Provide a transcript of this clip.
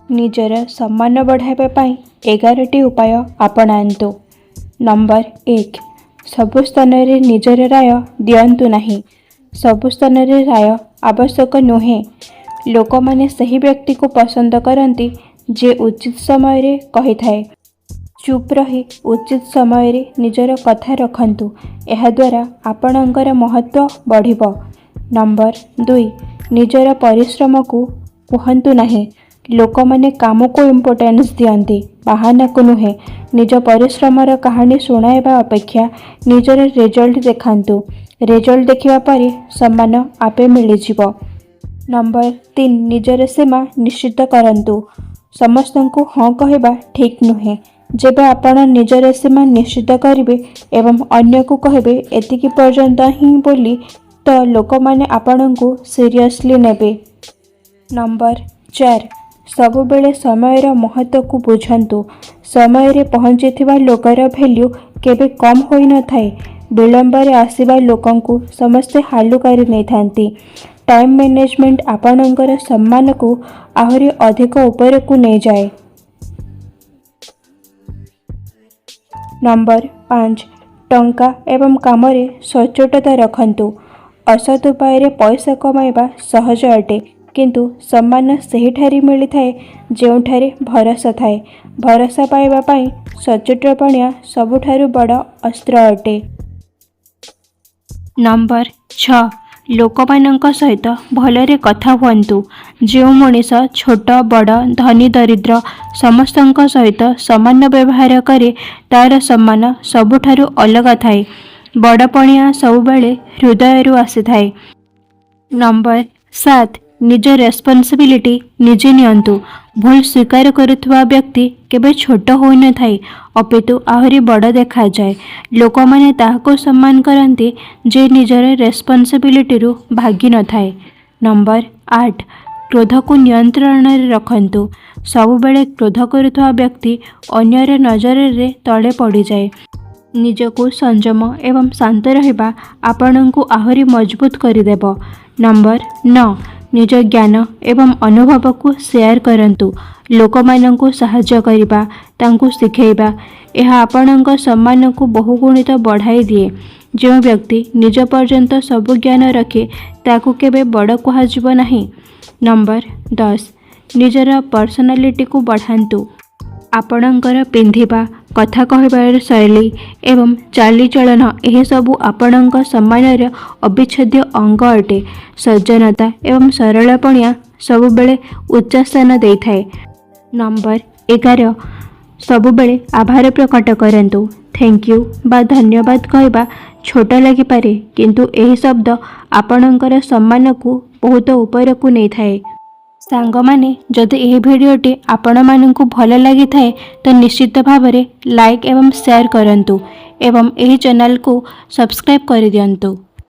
निजर सम्मान बढ़ाइबा पाई 11टी उपाय अपनांतु। नंबर 1, सबु स्थान रे निजर राय दियंतु नहीं। सबु स्थान रे राय आवश्यक नुहे। लोक माने सही व्यक्ति को पसंद करती जे उचित समय रे कही थाए। चुप रही उचित समय रे निजर कथा रखंतु। एहा द्वारा आपणकर महत्व बढ़िबो। नंबर 2, निजर परिश्रम को कुहंतु नहीं। लोक माने काम को इम्पोर्टेंस दियंती, बहाना को नुहे। निज परिश्रमर कहानी सुनाइबा अपेक्षा निजर रिजल्ट देखांतु। रिजल्ट देखिबा परे सम्मान आपे मिली जिवो। नंबर 3, निजर सीमा निश्चित करंतु। समस्तंकु हाँ कहबा ठीक नुहे। जेबे आपण निजर सीमा निश्चित करिवे एवं अन्य को कहबे एतिकी पर्यंत ही बोली तो लोक माने आपणंकु सीरियसली नेबे। नंबर 4, सबुबेले समयर महत्व को बुझंतु। समय रे पहुंचीथिबा लोकर वैल्यू केबे कम होई न थाए। विलंबरे आसीबा लोकंकु समस्ते हालु करि नै थांती। टाइम मैनेजमेंट आपणकर सम्मान को आहरी अधिक ऊपर को नहीं जाए। नंबर 5, टंका एवं काम रे सचोटता रखंतु। असत उपाय रे पैसा कमाइबा सहज अटे, किंतु सम्मान सही ठारी मिली थाए जेउठारे भरोसा थाए। भरोसा पाइबा पाई सचोटपणिया सबुठारु बड़ अस्त्र अटे। नंबर 6, लोकमानंक सहित भलरे कथा हुअन्तु। जो मनीष छोट बड़ धनी दरिद्र समस्तंक सहित समान व्यवहार करे तार सम्मान सबुठारु अलग थाए। बड़पणिया सबुबेले हृदयरु आसीथाए। नंबर 7, निज रेस्पॉन्सिबिलिटी निजे नियंतु। भूल स्वीकार करुवा व्यक्ति केबे छोट होई न थाए, अपितु आहरी बड़ देखा जाए। लोक माने ताहाको सम्मान करंती जे निजर रेस्पॉन्सिबिलिटी रु भागी न थाए। नंबर 8, क्रोध को नियंत्रण रे रखंतु। सबुबेले क्रोध करुवा व्यक्ति अन्यर नजर रे तले पड़ी जाए। निजको संयम एवं शांत रहिबा आपणंकु आहरी मजबूत करिदेबो। नंबर 9, निज ज्ञान एवं अनुभव को शेयर करंतु। लोकमानंकु सहाय्य करिबा, तांकु सिखेइबा एहा आपणंक सम्मान को बहुगुणित बढ़ाई दिए। जो व्यक्ति निज पर्यंत सबु ज्ञान रखे ताकु केबे बड़ कुहाजिबो नाही। नंबर 10, निजर पर्सनालिटी को बढ़ांतु। आपणंकर पिंधिबा, कथा कहबार शैली एवं चालीचलन यह सबु आपणंक सम्मानर अविच्छेद्य अंग अटे। सज्जनता एवं सरलपणिया सबुबेले उच्च स्थान देइथाए। नंबर 11, सबुबेले आभार प्रकट करंतु। थैंक यू बा धन्यवाद कहबा छोट लगी पारे, किंतु एही शब्द आपणंकर सम्मान को बहुत ऊपर को नहीं थाए। सांग माने जदि यह भिडियोटी आपण मानकु भल लगी थाए तो निश्चित भाव लाइक एवं शेयर करंतु एवं यही चैनल को सब्सक्राइब कर दियंतु।